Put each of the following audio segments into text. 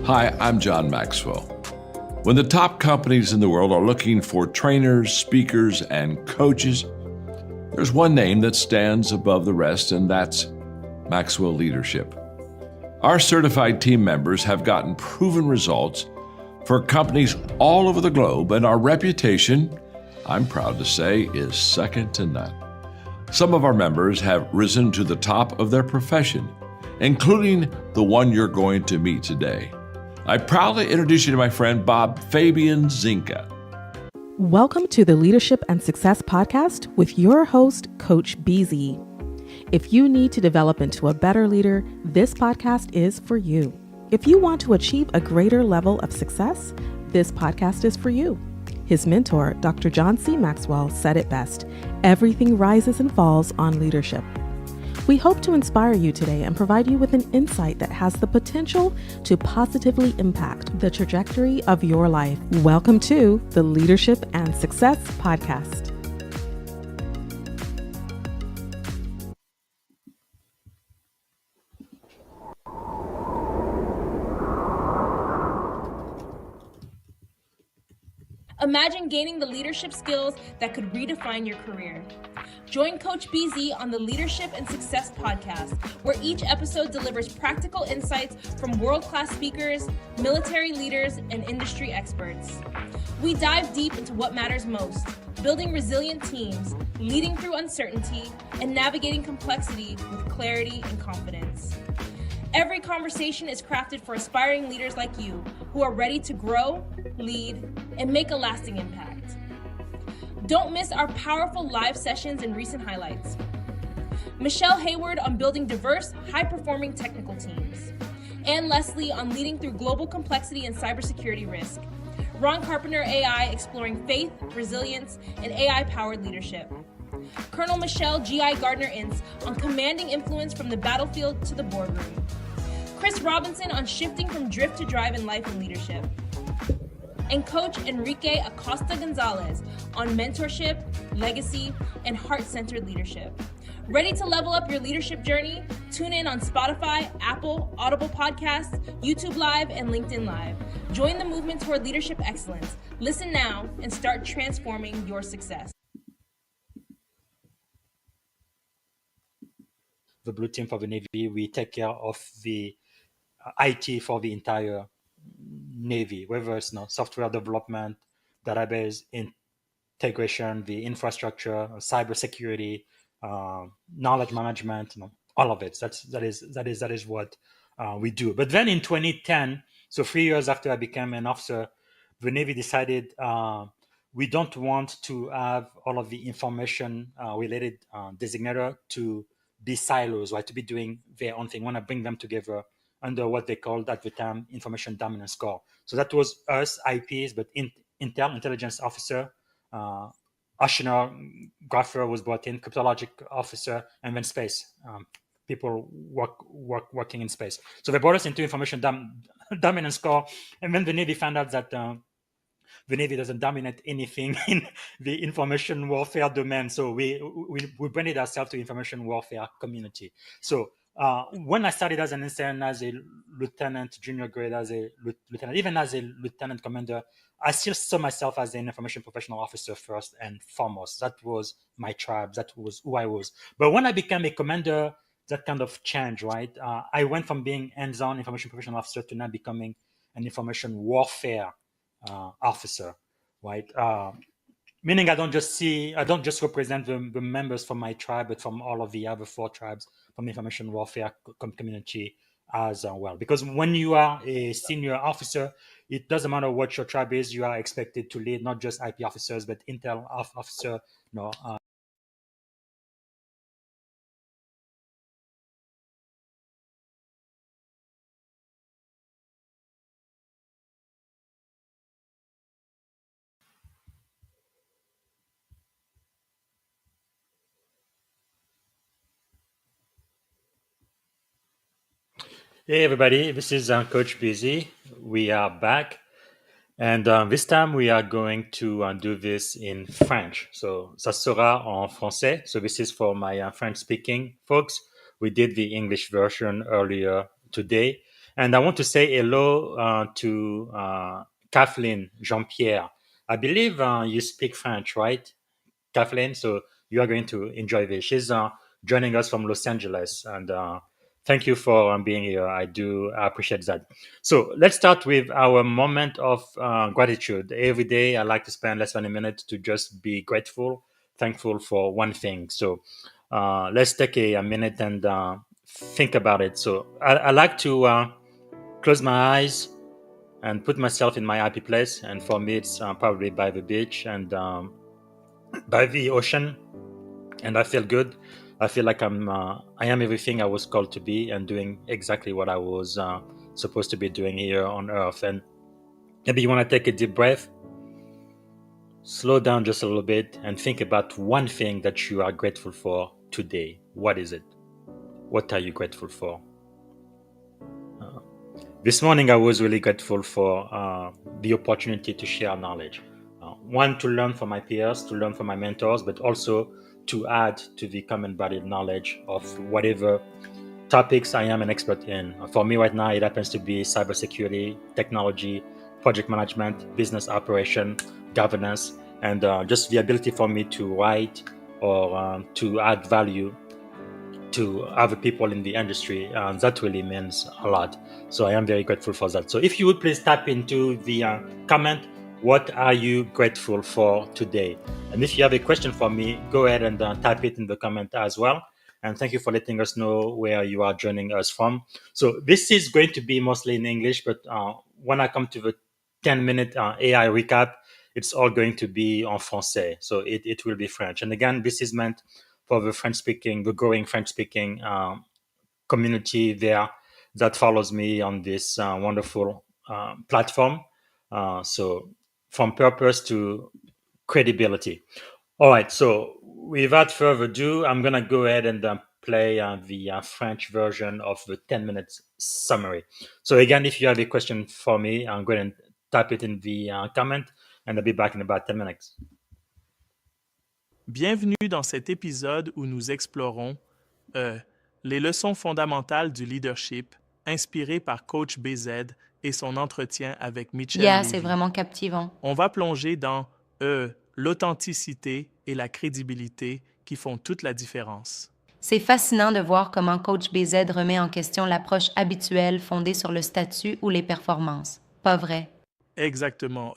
Hi, I'm John Maxwell. When the top companies in the world are looking for trainers, speakers, and coaches, there's one name that stands above the rest, and that's Maxwell Leadership. Our certified team members have gotten proven results for companies all over the globe, and our reputation, I'm proud to say, is second to none. Some of our members have risen to the top of their profession, including the one you're going to meet today. I proudly introduce you to my friend Bob Fabian Zinka. Welcome to the Leadership and Success Podcast with your host, Coach BZ. If you need to develop into a better leader, this podcast is for you. If you want to achieve a greater level of success, this podcast is for you. His mentor, Dr. John C. Maxwell, said it best: everything rises and falls on leadership. We hope to inspire you today and provide you with an insight that has the potential to positively impact the trajectory of your life. Welcome to the Leadership and Success Podcast. Imagine gaining the leadership skills that could redefine your career. Join Coach BZ on the Leadership and Success Podcast, where each episode delivers practical insights from world-class speakers, military leaders, and industry experts. We dive deep into what matters most: building resilient teams, leading through uncertainty, and navigating complexity with clarity and confidence. Every conversation is crafted for aspiring leaders like you who are ready to grow, lead, and make a lasting impact. Don't miss our powerful live sessions and recent highlights. Michelle Hayward on building diverse, high-performing technical teams. Ann Leslie on leading through global complexity and cybersecurity risk. Ron Carpenter AI exploring faith, resilience, and AI-powered leadership. Colonel Michelle G.I. Gardner-Ince on commanding influence from the battlefield to the boardroom. Chris Robinson on shifting from drift to drive in life and leadership. And Coach Enrique Acosta Gonzalez on mentorship, legacy, and heart-centered leadership. Ready to level up your leadership journey? Tune in on Spotify, Apple, Audible Podcasts, YouTube Live, and LinkedIn Live. Join the movement toward leadership excellence. Listen now and start transforming your success. The blue team for the Navy, we take care of the IT for the entire Navy, whether it's software development, database integration, the infrastructure, cybersecurity, knowledge management, all of it. That is what we do. But then in 2010, so 3 years after I became an officer, the Navy decided we don't want to have all of the information related designator to be silos, right? To be doing their own thing. We want to bring them together under what they called at the time Information Dominance Score. So that was us, IPs, but Intel, Intelligence Officer, Oceanographer was brought in, Cryptologic Officer, and then Space. People working in space. So they brought us into Information Dominance Score, and then the Navy found out that the Navy doesn't dominate anything in the information warfare domain. So we branded ourselves to information warfare community. So when I started as an intern, as a lieutenant, junior grade, as a lieutenant, even as a lieutenant commander, I still saw myself as an information professional officer first and foremost. That was my tribe. That was who I was. But when I became a commander, that kind of changed, right? I went from being hands-on information professional officer to now becoming an information warfare officer, right? Meaning I don't just represent the members from my tribe, but from all of the other 4 tribes from the information warfare community as well. Because when you are a senior officer, it doesn't matter what your tribe is, you are expected to lead not just IP officers, but intel officer, Hey everybody, this is Coach BZ. We are back, and this time we are going to do this in French. So ça sera en français. So this is for my French-speaking folks. We did the English version earlier today, And I want to say hello to Kathleen Jean-Pierre. I believe you speak French, right, Kathleen? So you are going to enjoy this. She's joining us from Los Angeles, and thank you for being here. I appreciate that. So let's start with our moment of gratitude. Every day, I like to spend less than a minute to just be grateful, thankful for one thing. So let's take a minute and think about it. So I like to close my eyes and put myself in my happy place. And for me, it's probably by the beach and by the ocean. And I feel good. I feel like I am everything I was called to be and doing exactly what I was supposed to be doing here on Earth. And maybe you want to take a deep breath, slow down just a little bit, and think about one thing that you are grateful for today. What is it? What are you grateful for? This morning, I was really grateful for the opportunity to share knowledge. One, to learn from my peers, to learn from my mentors, but also to add to the common body of knowledge of whatever topics I am an expert in. For me right now, it happens to be cybersecurity, technology, project management, business operation, governance, and just the ability for me to write or to add value to other people in the industry. That really means a lot. So I am very grateful for that. So if you would please tap into the comment, what are you grateful for today? And if you have a question for me, go ahead and type it in the comment as well. And thank you for letting us know where you are joining us from. So this is going to be mostly in English, but when I come to the 10-minute AI recap, it's all going to be en Français. So it will be French. And again, this is meant for the growing French-speaking community there that follows me on this wonderful platform. So from purpose to credibility. All right, so without further ado, I'm going to go ahead and play the French version of the 10 minutes summary. So again, if you have a question for me, I'm going to type it in the comment, and I'll be back in about 10 minutes. Bienvenue dans cet épisode où nous explorons les leçons fondamentales du leadership inspirées par Coach BZ et son entretien avec Mitchell Levy. C'est vraiment captivant. On va plonger dans l'authenticité et la crédibilité qui font toute la différence. C'est fascinant de voir comment Coach BZ remet en question l'approche habituelle fondée sur le statut ou les performances. Pas vrai? Exactement.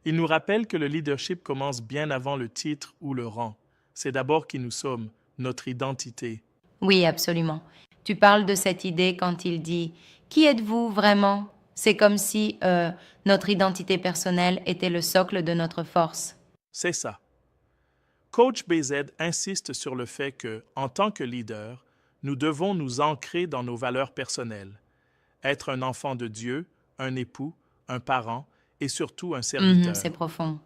Il nous rappelle que le leadership commence bien avant le titre ou le rang. C'est d'abord qui nous sommes, notre identité. Oui, absolument. Tu parles de cette idée quand il dit « Qui êtes-vous vraiment ?» C'est comme si notre identité personnelle était le socle de notre force. C'est ça. Coach BZ insiste sur le fait que, en tant que leader, nous devons nous ancrer dans nos valeurs personnelles. Être un enfant de Dieu, un époux, un parent et surtout un serviteur. C'est profond.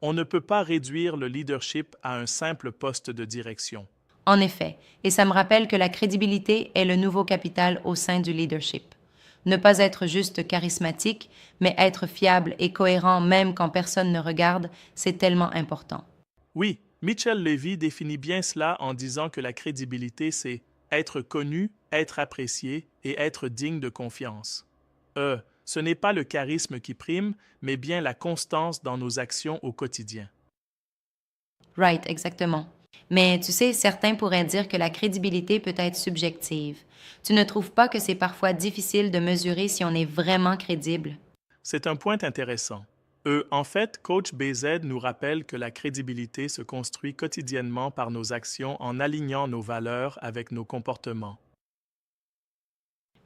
On ne peut pas réduire le leadership à un simple poste de direction. En effet, et ça me rappelle que la crédibilité est le nouveau capital au sein du leadership. Ne pas être juste charismatique, mais être fiable et cohérent même quand personne ne regarde, c'est tellement important. Oui, Mitchell Levy définit bien cela en disant que la crédibilité, c'est être connu, être apprécié et être digne de confiance. Ce n'est pas le charisme qui prime, mais bien la constance dans nos actions au quotidien. Right, exactement. Mais tu sais, certains pourraient dire que la crédibilité peut être subjective. Tu ne trouves pas que c'est parfois difficile de mesurer si on est vraiment crédible? C'est un point intéressant. En fait, Coach BZ nous rappelle que la crédibilité se construit quotidiennement par nos actions en alignant nos valeurs avec nos comportements.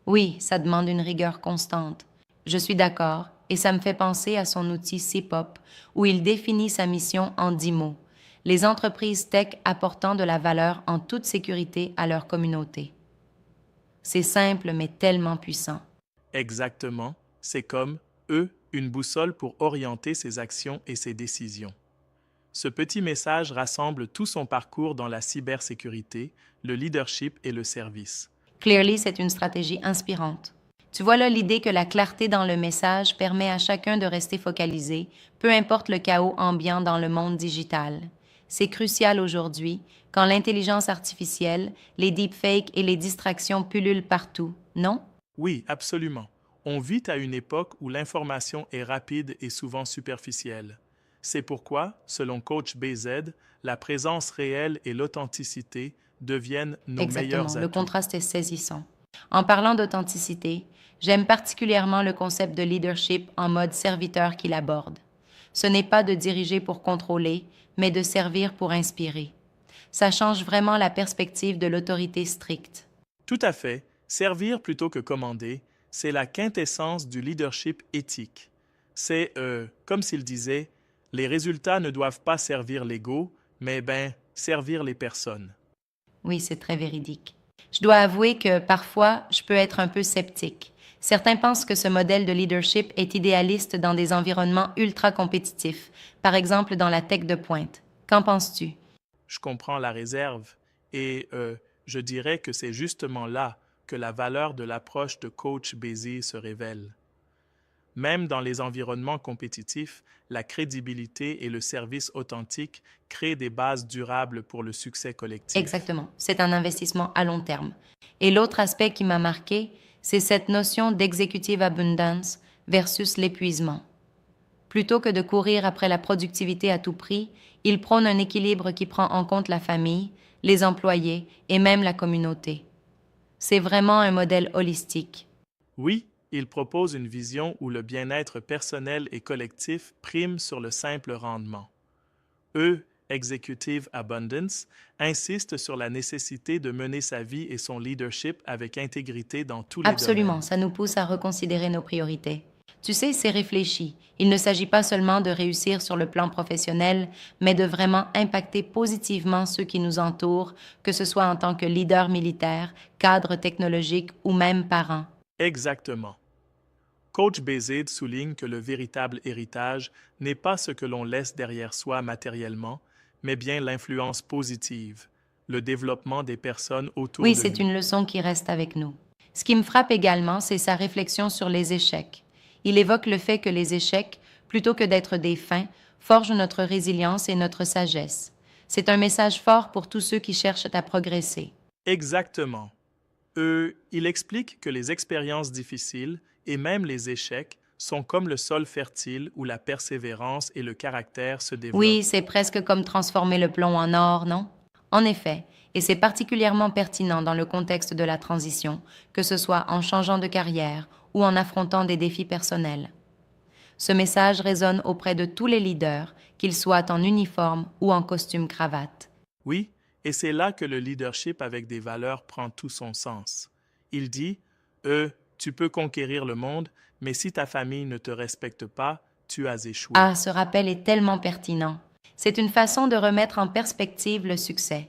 Oui, ça demande une rigueur constante. Je suis d'accord, et ça me fait penser à son outil CPOP, où il définit sa mission en 10 mots. Les entreprises tech apportant de la valeur en toute sécurité à leur communauté. C'est simple, mais tellement puissant. Exactement. C'est comme, une boussole pour orienter ses actions et ses décisions. Ce petit message rassemble tout son parcours dans la cybersécurité, le leadership et le service. Clearly, c'est une stratégie inspirante. Tu vois là l'idée que la clarté dans le message permet à chacun de rester focalisé, peu importe le chaos ambiant dans le monde digital. C'est crucial aujourd'hui, quand l'intelligence artificielle, les deepfakes et les distractions pullulent partout, non? Oui, absolument. On vit à une époque où l'information est rapide et souvent superficielle. C'est pourquoi, selon coach BZ, la présence réelle et l'authenticité deviennent nos Exactement, meilleurs le atouts. contraste est saisissant. En parlant d'authenticité, j'aime particulièrement le concept de leadership en mode serviteur qu'il aborde. Ce n'est pas de diriger pour contrôler, mais de servir pour inspirer. Ça change vraiment la perspective de l'autorité stricte. Tout à fait. Servir plutôt que commander, c'est la quintessence du leadership éthique. C'est, comme s'il disait, les résultats ne doivent pas servir l'ego, mais servir les personnes. Oui, c'est très véridique. Je dois avouer que parfois, je peux être un peu sceptique. Certains pensent que ce modèle de leadership est idéaliste dans des environnements ultra compétitifs, par exemple dans la tech de pointe. Qu'en penses-tu? Je comprends la réserve et je dirais que c'est justement là que la valeur de l'approche de coach Bézier se révèle. Même dans les environnements compétitifs, la crédibilité et le service authentique créent des bases durables pour le succès collectif. Exactement, c'est un investissement à long terme. Et l'autre aspect qui m'a marqué, c'est cette notion d'executive abundance versus l'épuisement. Plutôt que de courir après la productivité à tout prix, il prône un équilibre qui prend en compte la famille, les employés et même la communauté. C'est vraiment un modèle holistique. Oui, il propose une vision où le bien-être personnel et collectif prime sur le simple rendement. Executive Abundance, insiste sur la nécessité de mener sa vie et son leadership avec intégrité dans tous les Absolument, domaines. ça nous pousse à reconsidérer nos priorités. Tu sais, c'est réfléchi. Il ne s'agit pas seulement de réussir sur le plan professionnel, mais de vraiment impacter positivement ceux qui nous entourent, que ce soit en tant que leader militaire, cadre technologique ou même parent. Exactement. Coach Bézide souligne que le véritable héritage n'est pas ce que l'on laisse derrière soi matériellement, mais bien l'influence positive, le développement des personnes autour Oui, de c'est nous. une leçon qui reste avec nous. Ce qui me frappe également, c'est sa réflexion sur les échecs. Il évoque le fait que les échecs, plutôt que d'être des fins, forgent notre résilience et notre sagesse. C'est un message fort pour tous ceux qui cherchent à progresser. Exactement. Il explique que les expériences difficiles et même les échecs sont comme le sol fertile où la persévérance et le caractère se développent. Oui, c'est presque comme transformer le plomb en or, non? En effet, et c'est particulièrement pertinent dans le contexte de la transition, que ce soit en changeant de carrière ou en affrontant des défis personnels. Ce message résonne auprès de tous les leaders, qu'ils soient en uniforme ou en costume-cravate. Oui, et c'est là que le leadership avec des valeurs prend tout son sens. Il dit, tu peux conquérir le monde, mais si ta famille ne te respecte pas, tu as échoué. Ah, ce rappel est tellement pertinent. C'est une façon de remettre en perspective le succès.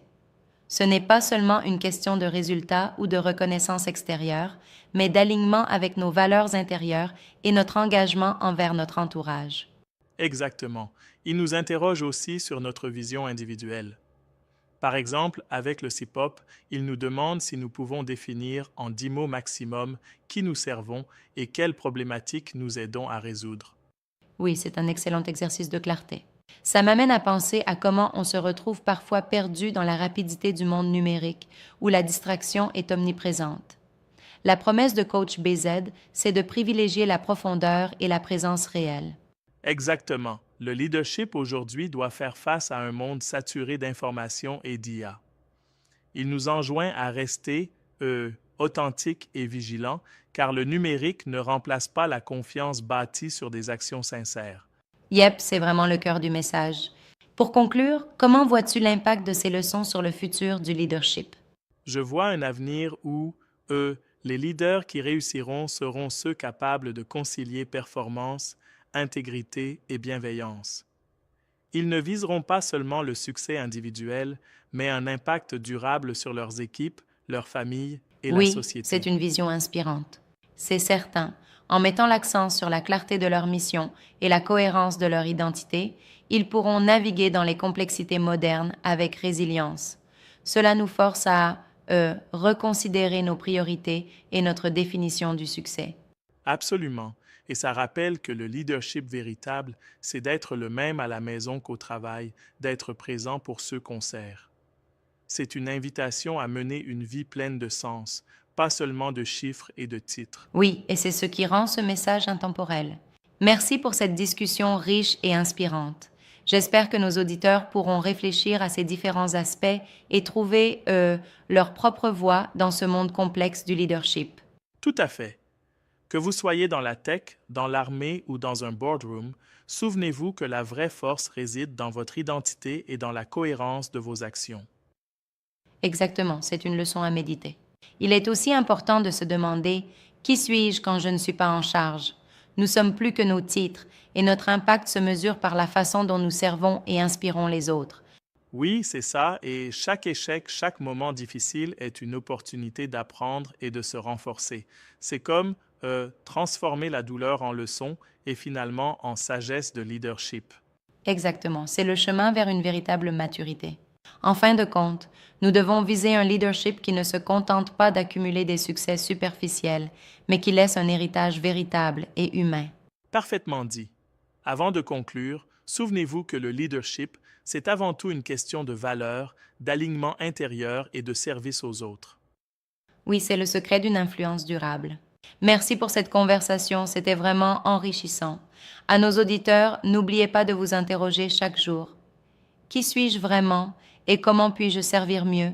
Ce n'est pas seulement une question de résultat ou de reconnaissance extérieure, mais d'alignement avec nos valeurs intérieures et notre engagement envers notre entourage. Exactement. Il nous interroge aussi sur notre vision individuelle. Par exemple, avec le CPOP, il nous demande si nous pouvons définir en 10 mots maximum qui nous servons et quelles problématiques nous aidons à résoudre. Oui, c'est un excellent exercice de clarté. Ça m'amène à penser à comment on se retrouve parfois perdu dans la rapidité du monde numérique, où la distraction est omniprésente. La promesse de coach BZ, c'est de privilégier la profondeur et la présence réelle. Exactement. Le leadership aujourd'hui doit faire face à un monde saturé d'informations et d'IA. Il nous enjoint à rester authentiques et vigilants, car le numérique ne remplace pas la confiance bâtie sur des actions sincères. Yep, c'est vraiment le cœur du message. Pour conclure, comment vois-tu l'impact de ces leçons sur le futur du leadership? Je vois un avenir où, les leaders qui réussiront seront ceux capables de concilier performance, intégrité et bienveillance. Ils ne viseront pas seulement le succès individuel, mais un impact durable sur leurs équipes, leurs familles et la Oui, société. c'est une vision inspirante. C'est certain, en mettant l'accent sur la clarté de leur mission et la cohérence de leur identité, ils pourront naviguer dans les complexités modernes avec résilience. Cela nous force à reconsidérer nos priorités et notre définition du succès. Absolument. Et ça rappelle que le leadership véritable, c'est d'être le même à la maison qu'au travail, d'être présent pour ceux qu'on sert. C'est une invitation à mener une vie pleine de sens, pas seulement de chiffres et de titres. Oui, et c'est ce qui rend ce message intemporel. Merci pour cette discussion riche et inspirante. J'espère que nos auditeurs pourront réfléchir à ces différents aspects et trouver leur propre voie dans ce monde complexe du leadership. Tout à fait. Que vous soyez dans la tech, dans l'armée ou dans un boardroom, souvenez-vous que la vraie force réside dans votre identité et dans la cohérence de vos actions. Exactement, c'est une leçon à méditer. Il est aussi important de se demander « Qui suis-je quand je ne suis pas en charge ?» Nous sommes plus que nos titres et notre impact se mesure par la façon dont nous servons et inspirons les autres. Oui, c'est ça, et chaque échec, chaque moment difficile est une opportunité d'apprendre et de se renforcer. C'est comme transformer la douleur en leçon et finalement en sagesse de leadership. Exactement, c'est le chemin vers une véritable maturité. En fin de compte, nous devons viser un leadership qui ne se contente pas d'accumuler des succès superficiels, mais qui laisse un héritage véritable et humain. Parfaitement dit. Avant de conclure, souvenez-vous que le leadership, c'est avant tout une question de valeur, d'alignement intérieur et de service aux autres. Oui, c'est le secret d'une influence durable. Merci pour cette conversation, c'était vraiment enrichissant. À nos auditeurs, n'oubliez pas de vous interroger chaque jour. Qui suis-je vraiment et comment puis-je servir mieux?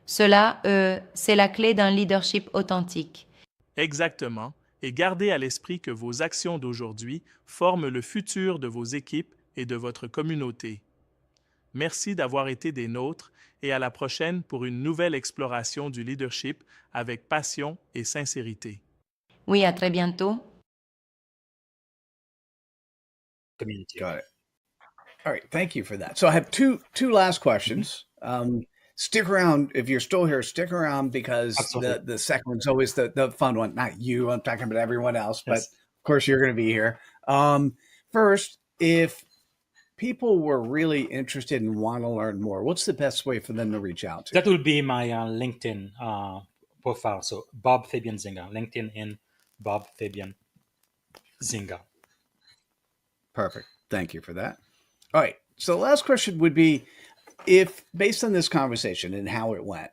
Cela, c'est la clé d'un leadership authentique. Exactement, et gardez à l'esprit que vos actions d'aujourd'hui forment le futur de vos équipes et de votre communauté. Merci d'avoir été des nôtres et à la prochaine pour une nouvelle exploration du leadership avec passion et sincérité. Oui, à très bientôt. Community. Got it. All right, thank you for that. So I have two last questions. Stick around if you're still here. Stick around because Absolutely. the second one's always the fun one. Not you. I'm talking about everyone else, but Yes. of course you're going to be here. First, if people were really interested and want to learn more, what's the best way for them to reach out to? That will be my LinkedIn profile. So Bob Fabian Zinga, LinkedIn in Bob Fabian Zinga. Perfect. Thank you for that. All right. So the last question would be, if based on this conversation and how it went,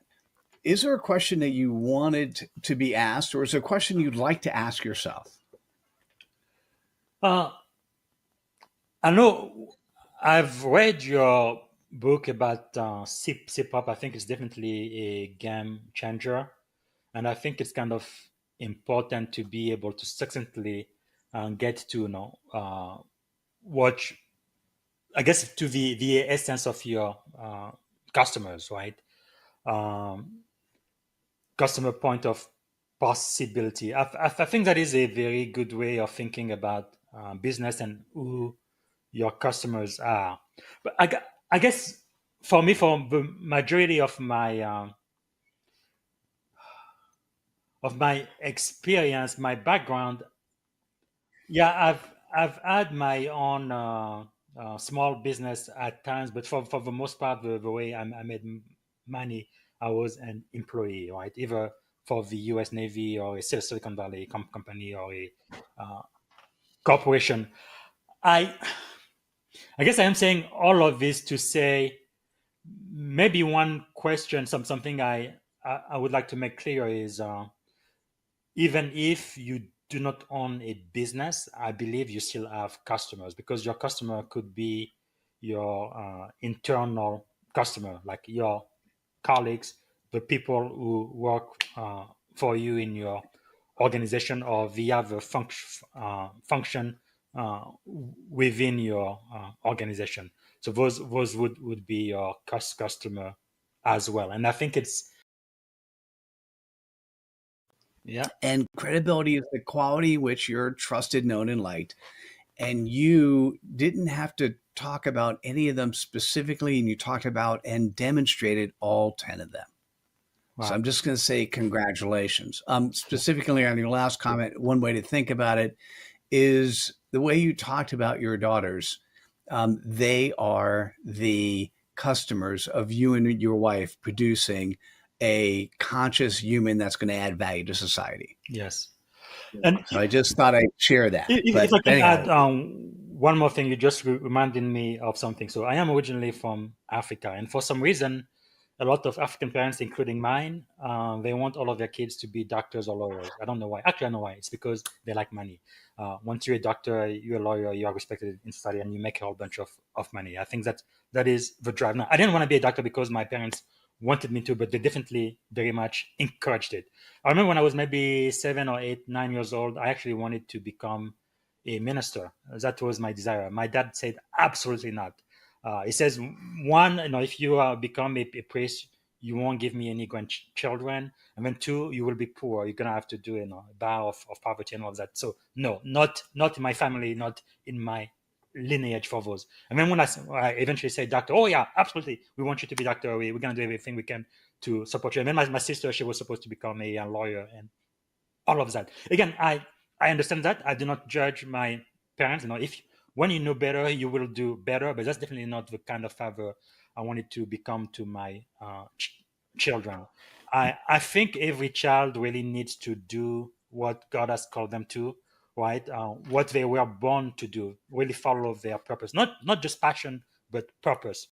is there a question that you wanted to be asked, or is there a question you'd like to ask yourself? I know I've read your book about CPOP. I think it's definitely a game changer. And I think it's kind of important to be able to succinctly get to watch, I guess, to the essence of your customers, right? Customer point of possibility. I think that is a very good way of thinking about business and who your customers are. But I guess for me, for the majority of my experience, my background, yeah, I've had my own small business at times, but for the most part, the way I made money, I was an employee, right? Either for the U.S. Navy or a Silicon Valley company or a corporation. I guess I am saying all of this to say maybe one question, something I would like to make clear is even if you do not own a business, I believe you still have customers, because your customer could be your internal customer, like your colleagues, the people who work for you in your organization or via the function within your organization. So those would be your customer as well. And I think it's, yeah. And credibility is the quality which you're trusted, known, and liked. And you didn't have to talk about any of them specifically, and you talked about and demonstrated all 10 of them. Wow. So I'm just going to say congratulations. Specifically on your last comment, one way to think about it is the way you talked about your daughters. They are the customers of you and your wife producing a conscious human that's going to add value to society. Yes. And so I just thought I'd share that. If I can add one more thing, you just reminded me of something. So I am originally from Africa, and for some reason, a lot of African parents, including mine, they want all of their kids to be doctors or lawyers. I don't know why. Actually, I know why. It's because they like money. Once you're a doctor, you're a lawyer, you are respected in society, and you make a whole bunch of money. I think that is the drive. Now, I didn't want to be a doctor because my parents wanted me to, but they definitely very much encouraged it. I remember when I was maybe 7 or 8, 9 years old, I actually wanted to become a minister. That was my desire. My dad said, absolutely not. He says, one, if you become a priest, you won't give me any grandchildren. And then 2, you will be poor. You're going to have to do a vow of poverty and all of that. So no, not in my family, not in my lineage for those. And then when I eventually say doctor, oh yeah, absolutely, we want you to be doctor. We're going to do everything we can to support you. And then my sister, she was supposed to become a lawyer and all of that. Again, I understand that. I do not judge my parents. When you know better, you will do better. But that's definitely not the kind of father I wanted to become to my children. I think every child really needs to do what God has called them to, right? What they were born to do, really follow their purpose. Not just passion, but purpose.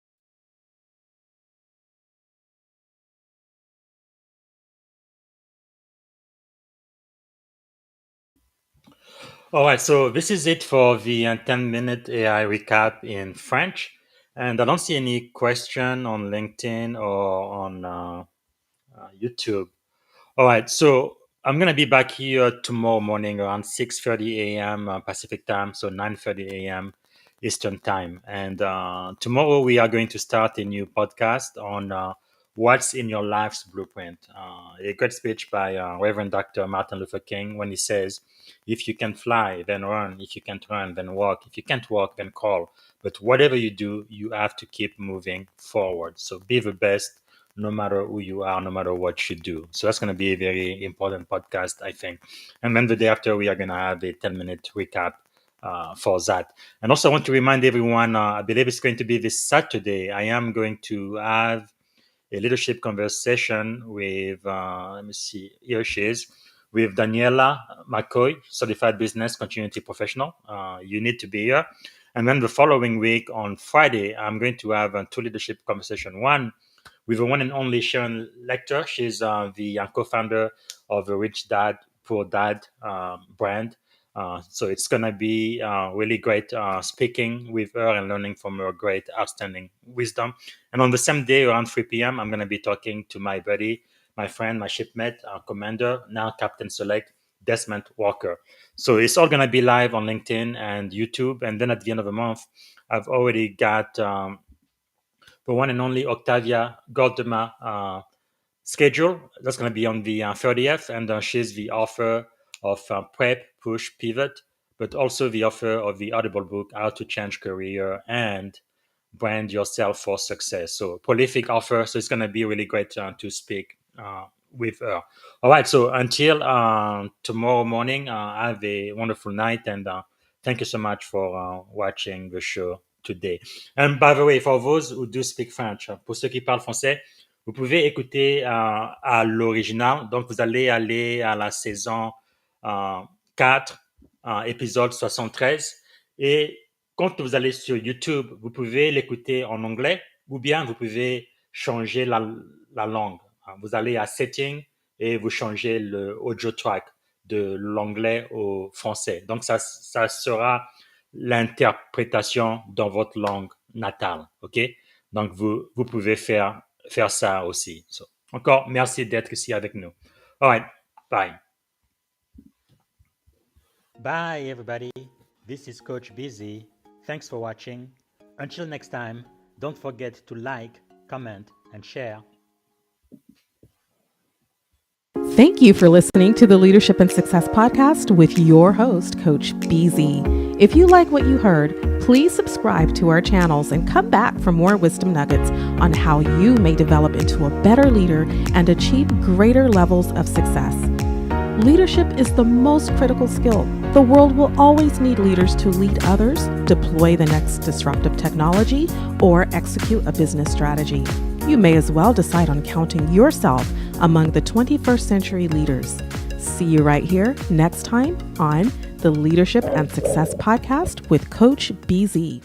All right, so this is it for the 10-minute AI recap in French. And I don't see any question on LinkedIn or on YouTube. All right, so I'm going to be back here tomorrow morning around 6:30 a.m. Pacific time, so 9:30 a.m. Eastern time. And tomorrow we are going to start a new podcast on what's in your life's blueprint. A great speech by Reverend Dr. Martin Luther King when he says, if you can fly, then run. If you can't run, then walk. If you can't walk, then crawl. But whatever you do, you have to keep moving forward. So be the best, no matter who you are, no matter what you do. So that's going to be a very important podcast, I think. And then the day after, we are going to have a 10-minute recap for that. And also, I want to remind everyone, I believe it's going to be this Saturday. I am going to have a leadership conversation with, let me see, here she is, with Daniela McCoy, Certified Business Continuity Professional. You need to be here. And then the following week on Friday, I'm going to have 2 leadership conversations. One with the one and only Sharon Lecter. She's the co-founder of the Rich Dad, Poor Dad brand. So it's going to be really great speaking with her and learning from her great, outstanding wisdom. And on the same day, around 3 p.m., I'm going to be talking to my buddy, my friend, my shipmate, commander, now Captain Select, Desmond Walker. So it's all going to be live on LinkedIn and YouTube. And then at the end of the month, I've already got the one and only Octavia Goldema schedule. That's going to be on the 30th. And she's the author of Prep, Push, Pivot, but also the author of the Audible book, How to Change Career and Brand Yourself for Success. So prolific author. So it's going to be really great to speak with her. All right. So until tomorrow morning, have a wonderful night. And thank you so much for watching the show today. And by the way, for those who do speak French, pour ceux qui parlent français, vous pouvez écouter à l'original. Donc, vous allez aller à la saison 4, épisode 73. Et quand vous allez sur YouTube, vous pouvez l'écouter en anglais ou bien vous pouvez changer la langue. Vous allez à Setting et vous changez le audio track de l'anglais au français. Donc, ça sera l'interprétation dans votre langue natale. OK? Donc, vous pouvez faire ça aussi. So, encore, merci d'être ici avec nous. All right. Bye. Bye, everybody. This is Coach Busy. Thanks for watching. Until next time, don't forget to like, comment, and share. Thank you for listening to the Leadership and Success Podcast with your host, Coach BZ. If you like what you heard, please subscribe to our channels and come back for more wisdom nuggets on how you may develop into a better leader and achieve greater levels of success. Leadership is the most critical skill. The world will always need leaders to lead others, deploy the next disruptive technology, or execute a business strategy. You may as well decide on counting yourself among the 21st century leaders. See you right here next time on the Leadership and Success Podcast with Coach BZ.